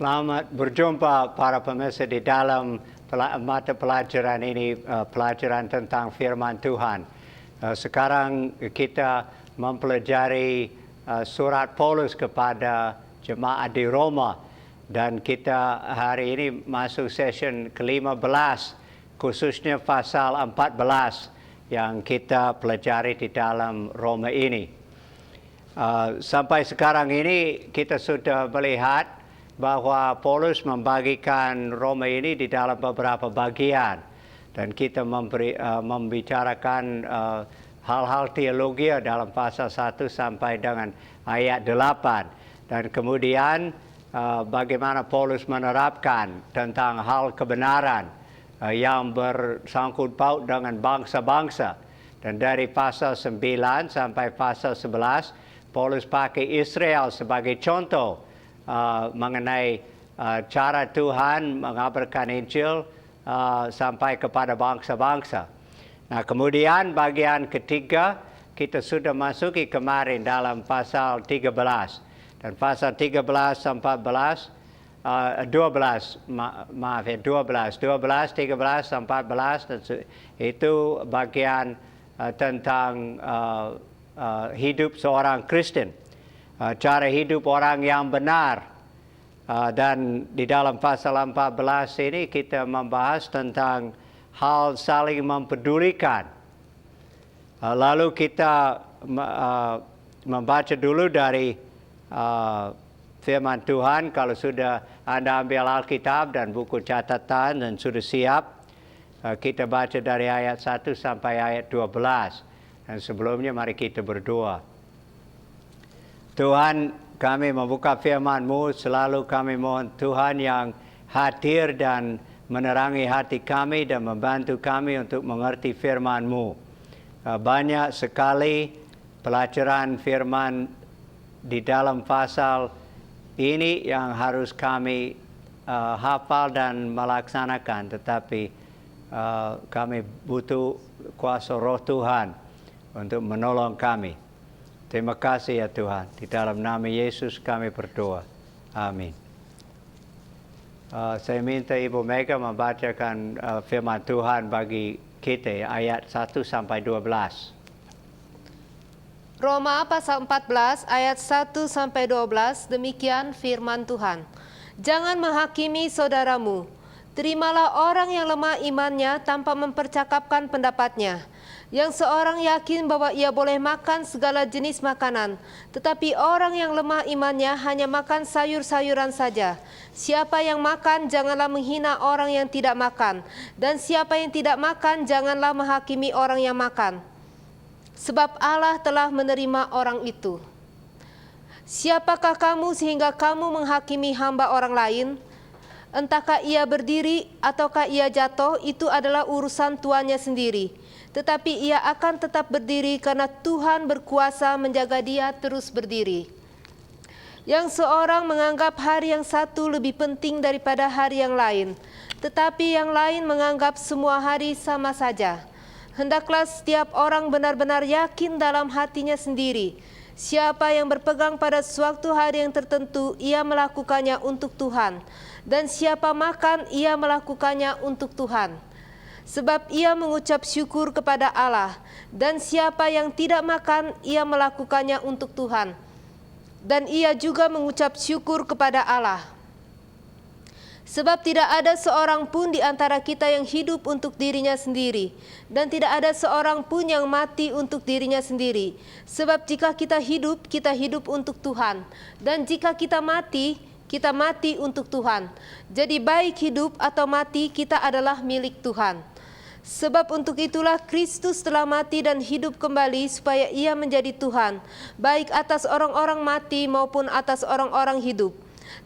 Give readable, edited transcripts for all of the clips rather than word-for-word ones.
Selamat berjumpa para pemirsa di dalam mata pelajaran ini, pelajaran tentang firman Tuhan. Sekarang kita mempelajari surat Paulus kepada jemaat di Roma, dan kita hari ini masuk session ke-15, khususnya pasal 14 yang kita pelajari di dalam Roma ini. Sampai sekarang ini kita sudah melihat bahwa Paulus membagikan Roma ini di dalam beberapa bagian, dan kita membicarakan hal-hal teologi dalam pasal 1 sampai dengan ayat 8, dan kemudian bagaimana Paulus menerapkan tentang hal kebenaran yang bersangkut paut dengan bangsa-bangsa. Dan dari pasal 9 sampai pasal 11 Paulus pakai Israel sebagai contoh mengenai cara Tuhan mengabarkan Injil sampai kepada bangsa-bangsa. Nah, kemudian bagian ketiga kita sudah masuki kemarin dalam pasal 13. Dan pasal 13 sampai 12, 13 sampai 14, itu bagian tentang hidup seorang Kristen. Cara hidup orang yang benar, dan di dalam pasal 14 ini kita membahas tentang hal saling mempedulikan. Lalu kita membaca dulu dari firman Tuhan. Kalau sudah Anda ambil Alkitab dan buku catatan dan sudah siap, kita baca dari ayat 1 sampai ayat 12. Dan sebelumnya mari kita berdoa. Tuhan, kami membuka firman-Mu, selalu kami mohon Tuhan yang hadir dan menerangi hati kami dan membantu kami untuk mengerti firman-Mu. Banyak sekali pelajaran firman di dalam pasal ini yang harus kami hafal dan melaksanakan, tetapi kami butuh kuasa Roh Tuhan untuk menolong kami. Terima kasih ya Tuhan. Di dalam nama Yesus kami berdoa. Amin. Saya minta Ibu Mega membacakan firman Tuhan bagi kita, ayat 1 sampai 12. Roma pasal 14 ayat 1 sampai 12, demikian firman Tuhan. Jangan menghakimi saudaramu. Terimalah orang yang lemah imannya tanpa mempercakapkan pendapatnya. Yang seorang yakin bahwa ia boleh makan segala jenis makanan, tetapi orang yang lemah imannya hanya makan sayur-sayuran saja. Siapa yang makan, janganlah menghina orang yang tidak makan, dan siapa yang tidak makan, janganlah menghakimi orang yang makan. Sebab Allah telah menerima orang itu. Siapakah kamu sehingga kamu menghakimi hamba orang lain? Entahkah ia berdiri ataukah ia jatuh, itu adalah urusan tuannya sendiri. Tetapi ia akan tetap berdiri karena Tuhan berkuasa menjaga dia terus berdiri. Yang seorang menganggap hari yang satu lebih penting daripada hari yang lain, tetapi yang lain menganggap semua hari sama saja. Hendaklah setiap orang benar-benar yakin dalam hatinya sendiri. Siapa yang berpegang pada suatu hari yang tertentu, ia melakukannya untuk Tuhan. Dan siapa makan, ia melakukannya untuk Tuhan. Sebab ia mengucap syukur kepada Allah, dan siapa yang tidak makan, ia melakukannya untuk Tuhan. Dan ia juga mengucap syukur kepada Allah. Sebab tidak ada seorang pun di antara kita yang hidup untuk dirinya sendiri, dan tidak ada seorang pun yang mati untuk dirinya sendiri. Sebab jika kita hidup untuk Tuhan, dan jika kita mati untuk Tuhan. Jadi baik hidup atau mati, kita adalah milik Tuhan. Sebab untuk itulah Kristus telah mati dan hidup kembali supaya ia menjadi Tuhan, baik atas orang-orang mati maupun atas orang-orang hidup.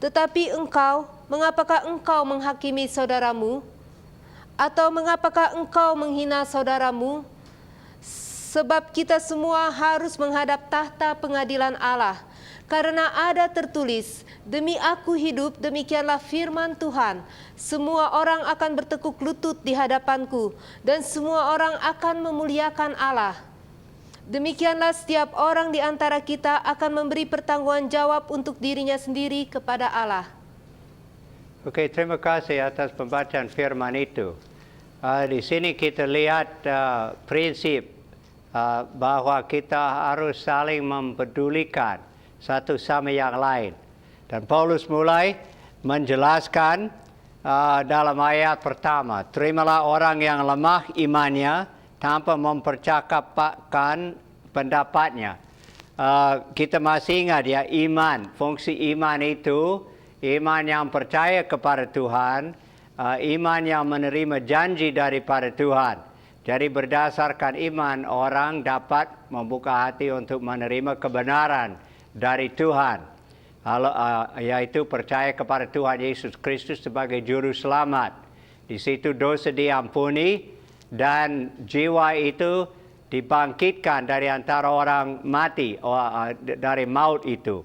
Tetapi engkau, mengapakah engkau menghakimi saudaramu? Atau mengapakah engkau menghina saudaramu? Sebab kita semua harus menghadap tahta pengadilan Allah. Karena ada tertulis, demi aku hidup, demikianlah firman Tuhan. Semua orang akan bertekuk lutut di hadapanku, dan semua orang akan memuliakan Allah. Demikianlah setiap orang di antara kita akan memberi pertanggungan jawab untuk dirinya sendiri kepada Allah. Oke, terima kasih atas pembacaan firman itu. Di sini kita lihat prinsip bahwa kita harus saling mempedulikan satu sama yang lain. Dan Paulus mulai menjelaskan dalam ayat pertama, terimalah orang yang lemah imannya tanpa mempercakapkan pendapatnya. Kita masih ingat ya, iman, fungsi iman itu, iman yang percaya kepada Tuhan, iman yang menerima janji daripada Tuhan. Jadi berdasarkan iman, orang dapat membuka hati untuk menerima kebenaran dari Tuhan. Yaitu percaya kepada Tuhan Yesus Kristus sebagai Juru Selamat. Di situ dosa diampuni dan jiwa itu dibangkitkan dari antara orang mati, dari maut itu.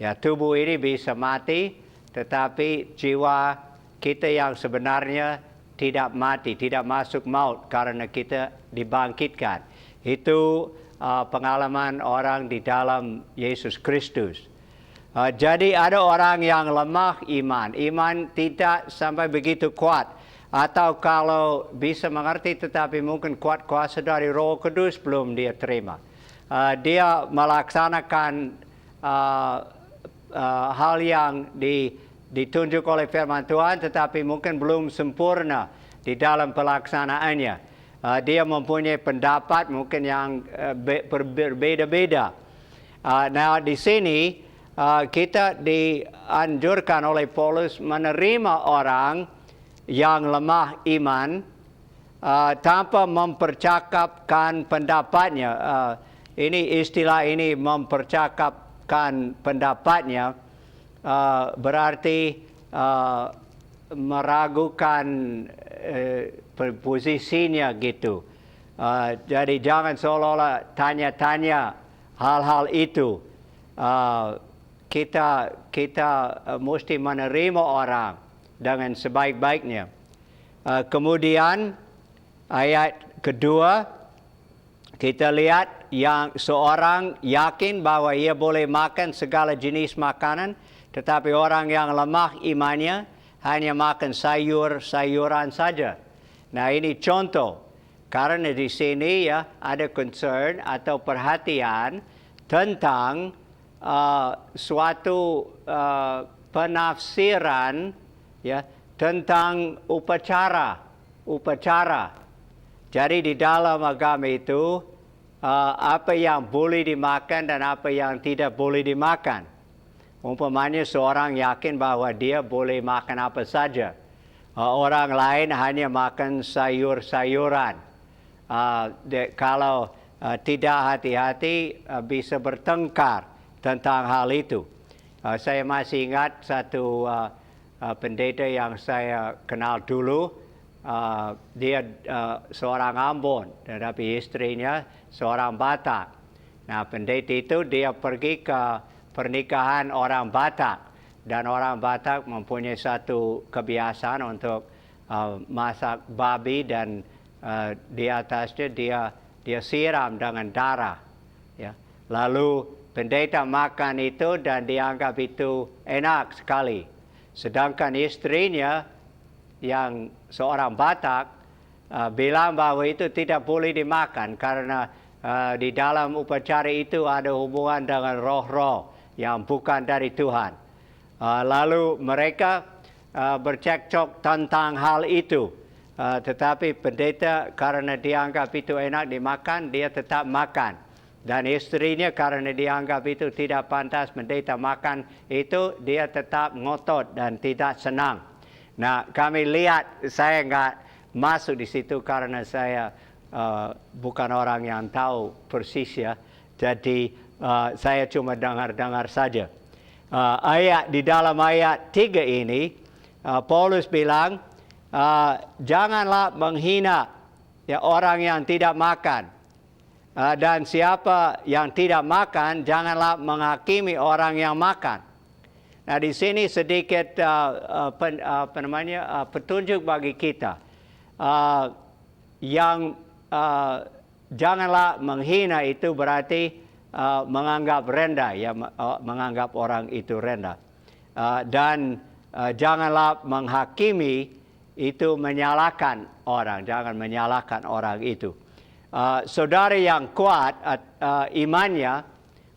Ya, tubuh ini bisa mati, tetapi jiwa kita yang sebenarnya tidak mati, tidak masuk maut karena kita dibangkitkan. Itu pengalaman orang di dalam Yesus Kristus. Jadi ada orang yang lemah iman. Iman tidak sampai begitu kuat. Atau kalau bisa mengerti tetapi mungkin kuat kuasa dari Roh Kudus belum dia terima. Dia melaksanakan hal yang ditunjuk oleh firman Tuhan tetapi mungkin belum sempurna di dalam pelaksanaannya. Dia mempunyai pendapat mungkin yang berbeda-beda. Nah, di sini kita dianjurkan oleh Paulus menerima orang yang lemah iman tanpa mempercakapkan pendapatnya. Ini istilah ini, mempercakapkan pendapatnya, berarti meragukan posisinya gitu. Jadi jangan seolah-olah tanya-tanya hal-hal itu. Kita mesti menerima orang dengan sebaik-baiknya. Kemudian ayat kedua, kita lihat yang seorang yakin bahwa ia boleh makan segala jenis makanan, tetapi orang yang lemah imannya hanya makan sayur-sayuran saja. Nah, ini contoh. Karena di sini ya ada concern atau perhatian tentang suatu penafsiran ya tentang upacara. Jadi di dalam agama itu apa yang boleh dimakan dan apa yang tidak boleh dimakan. Umpamanya seorang yakin bahwa dia boleh makan apa saja. Orang lain hanya makan sayur-sayuran. Kalau tidak hati-hati bisa bertengkar tentang hal itu. Saya masih ingat satu pendeta yang saya kenal dulu. Dia seorang Ambon, tetapi istrinya seorang Batak. Nah, pendeta itu dia pergi ke pernikahan orang Batak. Dan orang Batak mempunyai satu kebiasaan untuk masak babi dan di atasnya dia siram dengan darah. Ya. Lalu pendeta makan itu dan dianggap itu enak sekali. Sedangkan istrinya yang seorang Batak bilang bahwa itu tidak boleh dimakan karena di dalam upacara itu ada hubungan dengan roh-roh yang bukan dari Tuhan. Lalu mereka bercekcok tentang hal itu. Tetapi pendeta karena dianggap itu enak dimakan, dia tetap makan. Dan istrinya karena dianggap itu tidak pantas pendeta makan itu, dia tetap ngotot dan tidak senang. Nah, kami lihat, saya nggak masuk di situ karena saya bukan orang yang tahu persis ya. Jadi saya cuma dengar-dengar saja. Di dalam ayat 3 ini, Paulus bilang, janganlah menghina ya, orang yang tidak makan. Dan siapa yang tidak makan, janganlah menghakimi orang yang makan. Nah, di sini sedikit petunjuk bagi kita. Janganlah menghina itu berarti menganggap rendah, ya, menganggap orang itu rendah. Dan janganlah menghakimi itu menyalahkan orang, jangan menyalahkan orang itu. Saudara yang kuat imannya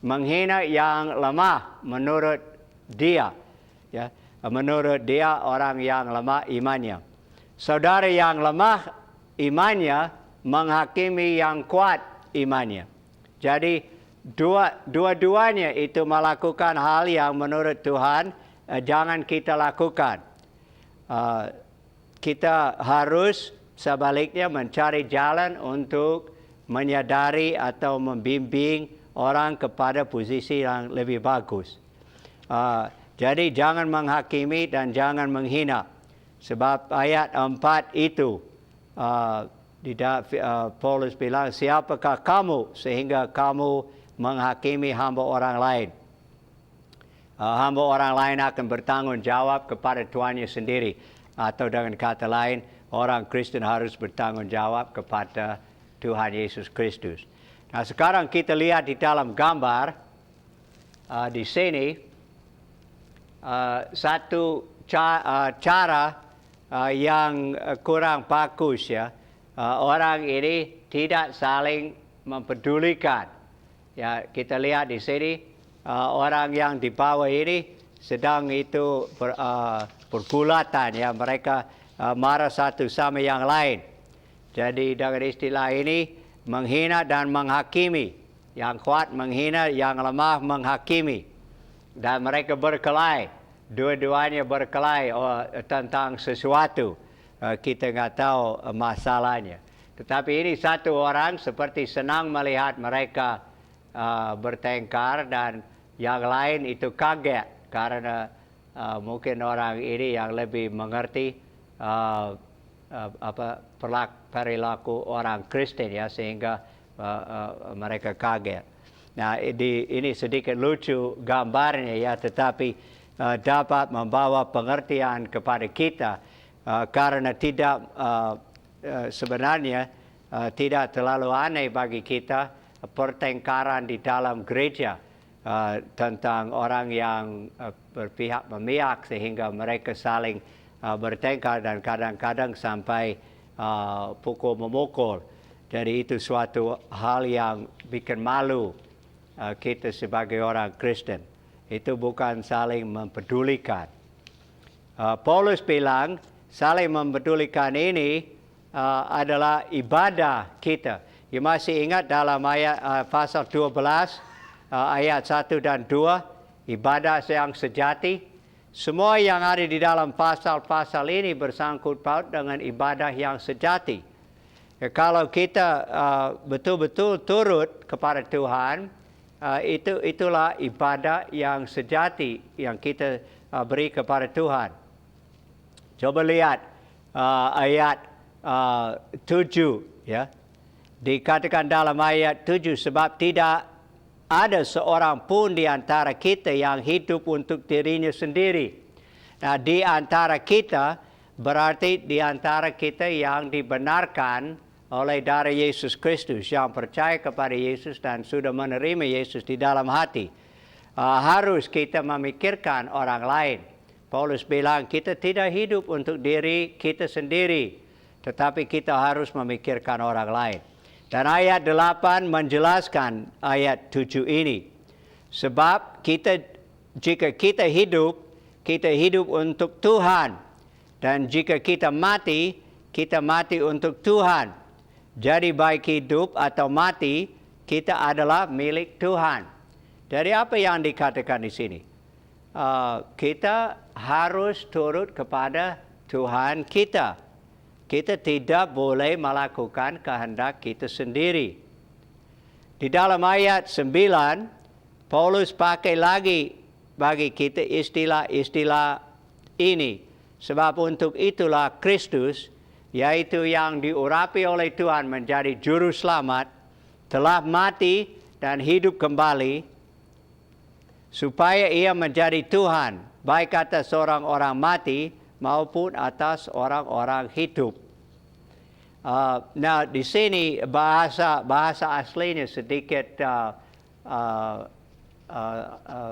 menghina yang lemah menurut dia, ya, menurut dia orang yang lemah imannya. Saudara yang lemah imannya menghakimi yang kuat imannya. Jadi dua-duanya itu melakukan hal yang menurut Tuhan jangan kita lakukan. Kita harus sebaliknya mencari jalan untuk menyadari atau membimbing orang kepada posisi yang lebih bagus. Jadi jangan menghakimi dan jangan menghina. Sebab ayat 4 itu, Paulus bilang, siapakah kamu sehingga kamu menghakimi hamba orang lain? Hamba orang lain akan bertanggung jawab kepada tuannya sendiri. Atau dengan kata lain, orang Kristen harus bertanggung jawab kepada Tuhan Yesus Kristus. Nah, sekarang kita lihat di dalam gambar di sini satu cara yang kurang bagus, ya. Orang ini tidak saling mempedulikan. Ya, kita lihat di sini orang yang di bawah ini sedang itu pergulatan, ya, mereka marah satu sama yang lain. Jadi dengan istilah ini menghina dan menghakimi. Yang kuat menghina, yang lemah menghakimi. Dan mereka berkelahi. Dua-duanya berkelahi tentang sesuatu. Kita nggak tahu masalahnya. Tetapi ini satu orang seperti senang melihat mereka bertengkar, dan yang lain itu kaget karena mungkin orang ini yang lebih mengerti perilaku orang Kristen, ya, sehingga mereka kaget. Nah, ini sedikit lucu gambarnya, ya, tetapi dapat membawa pengertian kepada kita karena sebenarnya tidak terlalu aneh bagi kita pertengkaran di dalam gereja tentang orang yang berpihak memihak sehingga mereka saling bertengkar dan kadang-kadang sampai pukul memukul. Jadi itu suatu hal yang bikin malu kita sebagai orang Kristen. Itu bukan saling mempedulikan. Paulus bilang saling mempedulikan ini adalah ibadah kita. You masih ingat dalam ayat pasal 12 ayat 1 dan 2, ibadah yang sejati. Semua yang ada di dalam pasal-pasal ini bersangkut paut dengan ibadah yang sejati. Ya, kalau kita betul-betul turut kepada Tuhan, itulah ibadah yang sejati yang kita beri kepada Tuhan. Coba lihat ayat 7, ya. Dikatakan dalam ayat 7, sebab tidak ada seorang pun di antara kita yang hidup untuk dirinya sendiri. Nah, di antara kita berarti di antara kita yang dibenarkan oleh darah Yesus Kristus, yang percaya kepada Yesus dan sudah menerima Yesus di dalam hati. Harus kita memikirkan orang lain. Paulus bilang kita tidak hidup untuk diri kita sendiri, tetapi kita harus memikirkan orang lain. Dan ayat 8 menjelaskan ayat 7 ini. Sebab jika kita hidup untuk Tuhan. Dan jika kita mati untuk Tuhan. Jadi baik hidup atau mati, kita adalah milik Tuhan. Jadi apa yang dikatakan di sini? Kita harus turut kepada Tuhan kita. Kita tidak boleh melakukan kehendak kita sendiri. Di dalam ayat 9, Paulus pakai lagi bagi kita istilah-istilah ini. Sebab untuk itulah Kristus, yaitu yang diurapi oleh Tuhan menjadi juru selamat, telah mati dan hidup kembali, supaya ia menjadi Tuhan, baik atas orang-orang mati maupun atas orang-orang hidup. Nah, di sini bahasa aslinya sedikit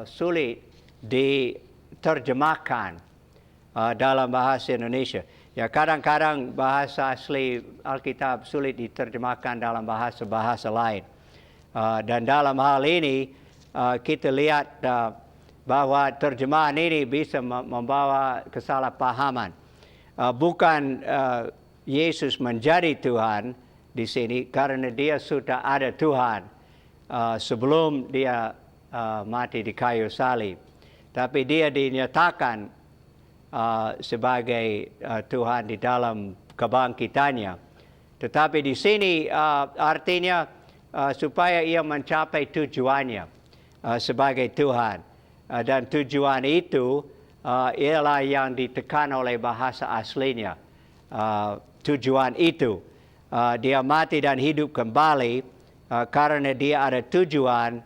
sulit diterjemahkan. dalam bahasa Indonesia. Ya, kadang-kadang bahasa asli Alkitab sulit diterjemahkan dalam bahasa-bahasa lain. Dan dalam hal ini kita lihat bahwa terjemahan ini bisa membawa kesalahpahaman. Bukan Yesus menjadi Tuhan di sini karena dia sudah ada Tuhan sebelum dia mati di kayu salib. Tapi dia dinyatakan sebagai Tuhan di dalam kebangkitannya. Tetapi di sini artinya supaya ia mencapai tujuannya sebagai Tuhan. Dan tujuan itu ialah yang ditekan oleh bahasa aslinya. Tujuan itu. Dia mati dan hidup kembali karena dia ada tujuan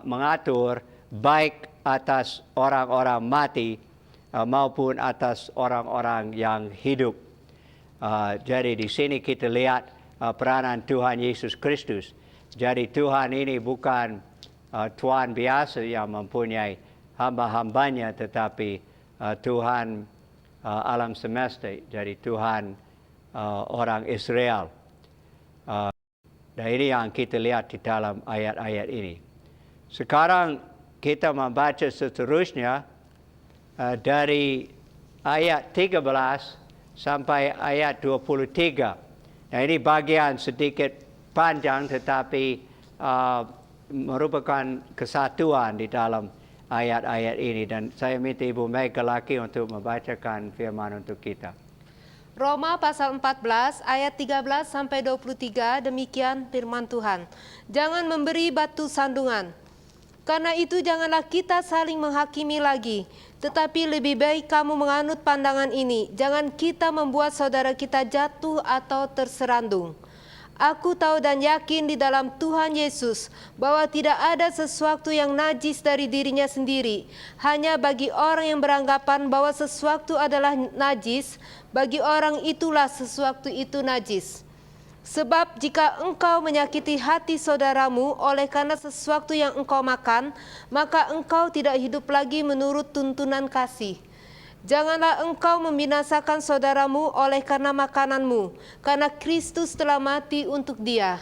mengatur baik atas orang-orang mati maupun atas orang-orang yang hidup. Jadi di sini kita lihat peranan Tuhan Yesus Kristus. Jadi Tuhan ini bukan Tuhan biasa yang mempunyai hamba-hambanya, tetapi Tuhan alam semesta. Jadi Tuhan orang Israel. Dan ini yang kita lihat di dalam ayat-ayat ini. Sekarang kita membaca seterusnya dari ayat 13 sampai ayat 23. Nah, ini bagian sedikit panjang tetapi merupakan kesatuan di dalam ayat-ayat ini. Dan saya minta Ibu Mega lagi untuk membacakan firman untuk kita. Roma pasal 14 ayat 13 sampai 23, demikian firman Tuhan. Jangan memberi batu sandungan. Karena itu janganlah kita saling menghakimi lagi, tetapi lebih baik kamu menganut pandangan ini. Jangan kita membuat saudara kita jatuh atau terserandung. Aku tahu dan yakin di dalam Tuhan Yesus bahwa tidak ada sesuatu yang najis dari dirinya sendiri. Hanya bagi orang yang beranggapan bahwa sesuatu adalah najis, bagi orang itulah sesuatu itu najis. Sebab jika engkau menyakiti hati saudaramu oleh karena sesuatu yang engkau makan, maka engkau tidak hidup lagi menurut tuntunan kasih. Janganlah engkau membinasakan saudaramu oleh karena makananmu, karena Kristus telah mati untuk dia.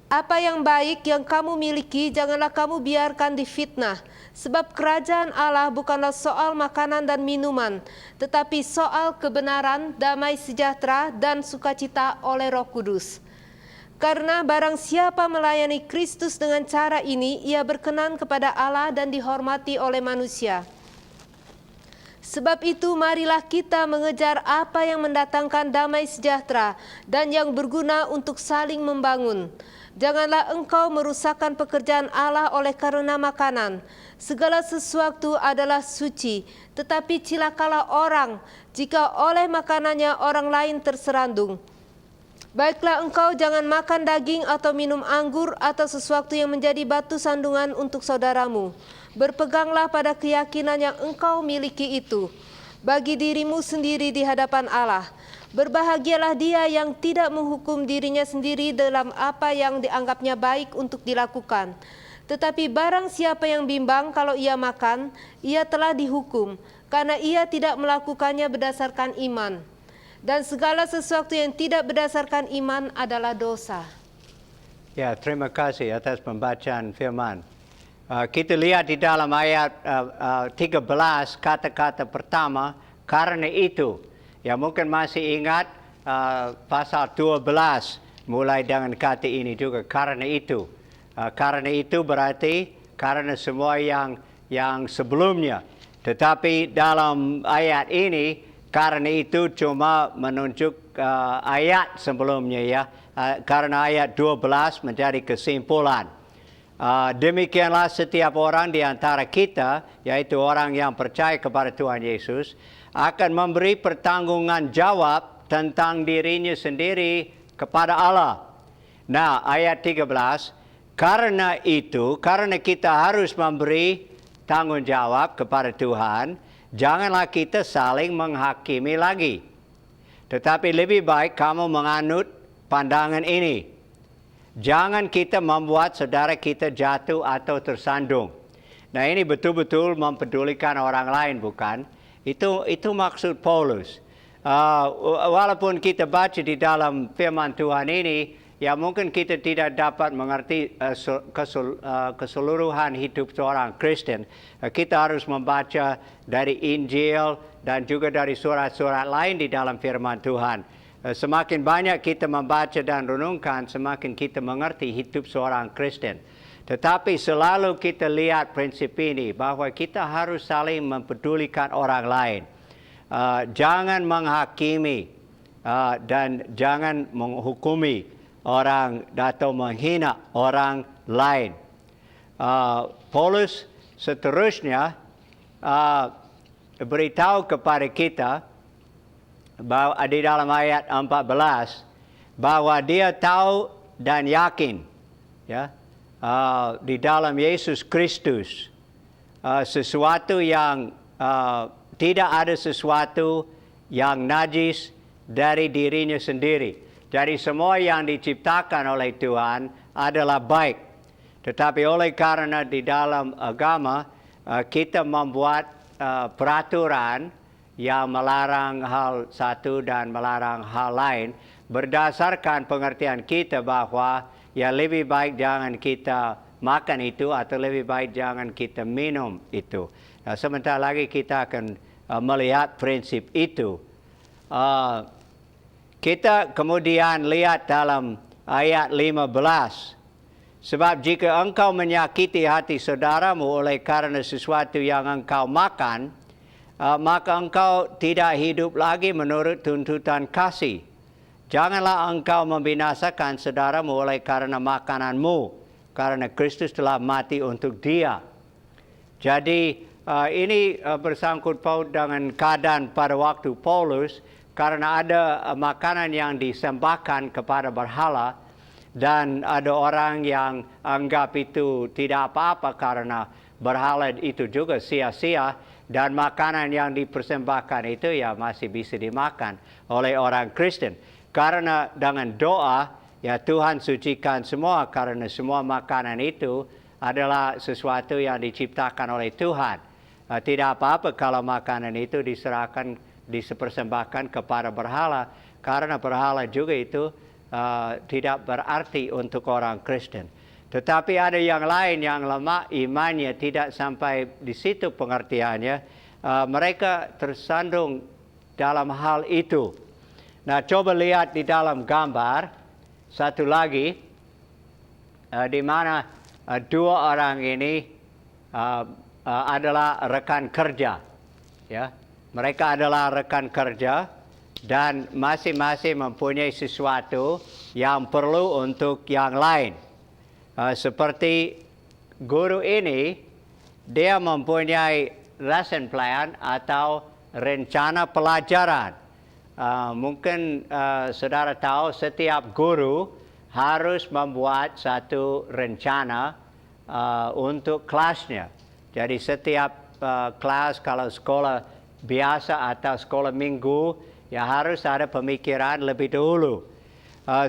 Apa yang baik yang kamu miliki, janganlah kamu biarkan difitnah. Sebab kerajaan Allah bukanlah soal makanan dan minuman, tetapi soal kebenaran, damai sejahtera, dan sukacita oleh Roh Kudus. Karena barang siapa melayani Kristus dengan cara ini, ia berkenan kepada Allah dan dihormati oleh manusia. Sebab itu marilah kita mengejar apa yang mendatangkan damai sejahtera dan yang berguna untuk saling membangun. Janganlah engkau merusakkan pekerjaan Allah oleh karena makanan. Segala sesuatu adalah suci, tetapi cilakalah orang jika oleh makanannya orang lain terserandung. Baiklah engkau jangan makan daging atau minum anggur atau sesuatu yang menjadi batu sandungan untuk saudaramu. Berpeganglah pada keyakinan yang engkau miliki itu, bagi dirimu sendiri di hadapan Allah. Berbahagialah dia yang tidak menghukum dirinya sendiri dalam apa yang dianggapnya baik untuk dilakukan. Tetapi barang siapa yang bimbang kalau ia makan, ia telah dihukum, karena ia tidak melakukannya berdasarkan iman. Dan segala sesuatu yang tidak berdasarkan iman adalah dosa. Ya, terima kasih atas pembacaan firman. Kita lihat di dalam ayat 13 kata-kata pertama, karena itu. Ya, mungkin masih ingat pasal 12 mulai dengan kata ini juga, karena itu. Karena itu berarti karena semua yang sebelumnya. Tetapi dalam ayat ini, karena itu cuma menunjuk ayat sebelumnya ya. Karena ayat 12 menjadi kesimpulan. Demikianlah setiap orang di antara kita, yaitu orang yang percaya kepada Tuhan Yesus, akan memberi pertanggungan jawab tentang dirinya sendiri kepada Allah. Nah, ayat 13, karena itu, karena kita harus memberi tanggung jawab kepada Tuhan, janganlah kita saling menghakimi lagi. Tetapi lebih baik kamu menganut pandangan ini. Jangan kita membuat saudara kita jatuh atau tersandung. Nah, ini betul-betul mempedulikan orang lain, bukan? Itu maksud Paulus. Walaupun kita baca di dalam firman Tuhan ini, ya mungkin kita tidak dapat mengerti keseluruhan hidup seorang Kristen. Kita harus membaca dari Injil dan juga dari surat-surat lain di dalam firman Tuhan. Semakin banyak kita membaca dan renungkan, semakin kita mengerti hidup seorang Kristen. Tetapi selalu kita lihat prinsip ini, bahwa kita harus saling mempedulikan orang lain. Jangan menghakimi dan jangan menghukumi orang atau menghina orang lain. Paulus seterusnya beritahu kepada kita bahwa di dalam ayat 14 bahwa dia tahu dan yakin, ya, di dalam Yesus Kristus sesuatu yang tidak ada sesuatu yang najis dari dirinya sendiri. Jadi semua yang diciptakan oleh Tuhan adalah baik. Tetapi oleh karena di dalam agama kita membuat peraturan yang melarang hal satu dan melarang hal lain berdasarkan pengertian kita bahwa ya lebih baik jangan kita makan itu atau lebih baik jangan kita minum itu. Nah, sebentar lagi kita akan melihat prinsip itu. Kita kemudian lihat dalam ayat 15. Sebab jika engkau menyakiti hati saudaramu oleh karena sesuatu yang engkau makan, maka engkau tidak hidup lagi menurut tuntutan kasih. Janganlah engkau membinasakan saudaramu oleh karena makananmu, karena Kristus telah mati untuk dia. Jadi ini bersangkut paut dengan keadaan pada waktu Paulus, karena ada makanan yang disembahkan kepada berhala, dan ada orang yang anggap itu tidak apa-apa karena berhala itu juga sia-sia, dan makanan yang dipersembahkan itu ya masih bisa dimakan oleh orang Kristen. Karena dengan doa, ya Tuhan sucikan semua, karena semua makanan itu adalah sesuatu yang diciptakan oleh Tuhan. Tidak apa-apa kalau makanan itu dipersembahkan kepada berhala, karena berhala juga itu tidak berarti untuk orang Kristen. Tetapi ada yang lain yang lemah imannya, tidak sampai di situ pengertiannya, mereka tersandung dalam hal itu. Nah, coba lihat di dalam gambar satu lagi, di mana dua orang ini adalah rekan kerja, ya. Mereka adalah rekan kerja dan masing-masing mempunyai sesuatu yang perlu untuk yang lain. Seperti guru ini, dia mempunyai lesson plan atau rencana pelajaran. Mungkin saudara tahu setiap guru harus membuat satu rencana untuk kelasnya. Jadi setiap kelas, kalau sekolah biasa atau sekolah minggu, ya harus ada pemikiran lebih dahulu.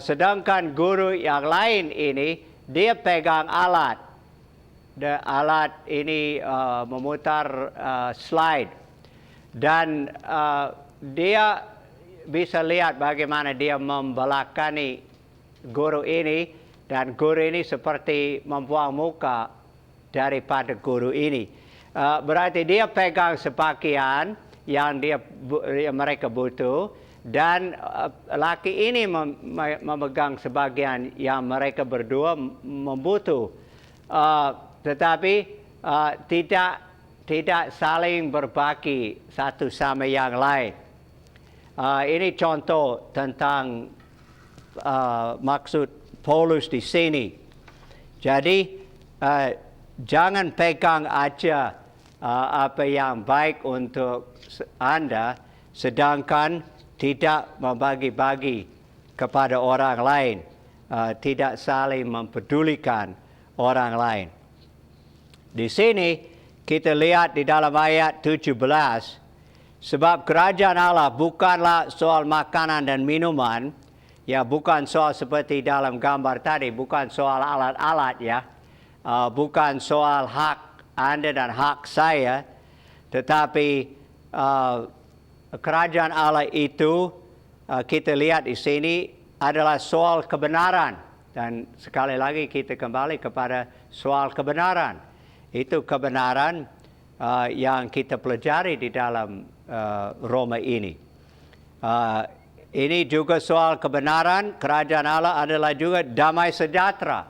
Sedangkan guru yang lain ini, dia pegang alat. Alat ini memutar slide. Dan dia bisa lihat bagaimana dia membelakangi guru ini, dan guru ini seperti membuang muka daripada guru ini. Berarti dia pegang sebagian yang mereka butuh, dan laki ini memegang sebagian yang mereka berdua membutuh. Tetapi tidak saling berbagi satu sama yang lain. Ini contoh tentang maksud Paulus di sini. Jadi jangan pegang aja apa yang baik untuk Anda, sedangkan tidak membagi-bagi kepada orang lain, tidak saling mempedulikan orang lain. Di sini kita lihat di dalam ayat 17, sebab kerajaan Allah bukanlah soal makanan dan minuman, ya bukan soal seperti dalam gambar tadi, bukan soal alat-alat ya, bukan soal hak Anda dan hak saya, tetapi kerajaan Allah itu kita lihat di sini adalah soal kebenaran. Dan sekali lagi kita kembali kepada soal kebenaran. Itu kebenaran yang kita pelajari di dalam Roma ini. Ini juga soal kebenaran. Kerajaan Allah adalah juga damai sejahtera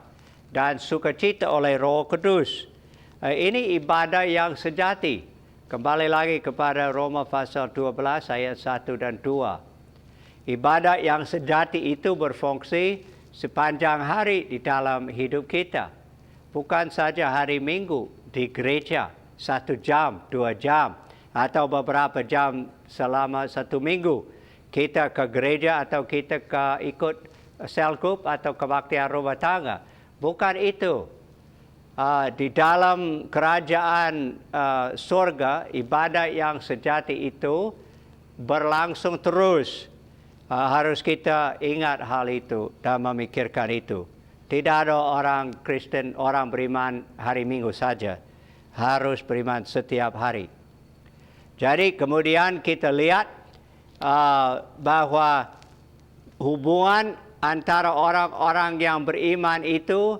dan sukacita oleh Roh Kudus. Ini ibadah yang sejati. Kembali lagi kepada Roma pasal 12 ayat 1 dan 2. Ibadah yang sejati itu berfungsi sepanjang hari di dalam hidup kita. Bukan saja hari Minggu di gereja, 1 jam, 2 jam, atau beberapa jam selama 1 minggu. Kita ke gereja atau kita ikut sel group atau kebaktian rumah tangga. Bukan itu. Di dalam kerajaan surga, ibadah yang sejati itu berlangsung terus. Harus kita ingat hal itu dan memikirkan itu. Tidak ada orang Kristen, orang beriman hari Minggu saja. Harus beriman setiap hari. Jadi kemudian kita lihat bahwa hubungan antara orang-orang yang beriman itu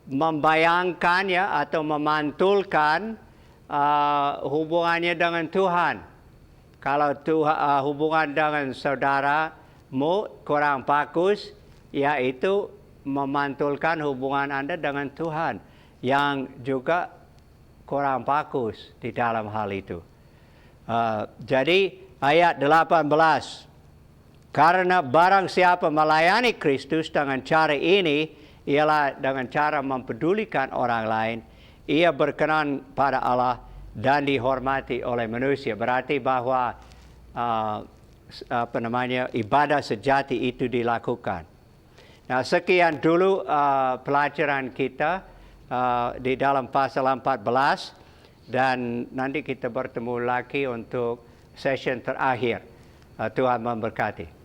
membayangkannya atau memantulkan hubungannya dengan Tuhan. Kalau hubungan dengan saudaramu kurang bagus, yaitu memantulkan hubungan Anda dengan Tuhan yang juga kurang bagus di dalam hal itu. Jadi ayat 18, karena barang siapa melayani Kristus dengan cara ini, ialah dengan cara mempedulikan orang lain, ia berkenan pada Allah dan dihormati oleh manusia. Berarti bahwa ibadah sejati itu dilakukan. Nah, sekian dulu pelajaran kita di dalam pasal 14, dan nanti kita bertemu lagi untuk session terakhir. Tuhan memberkati.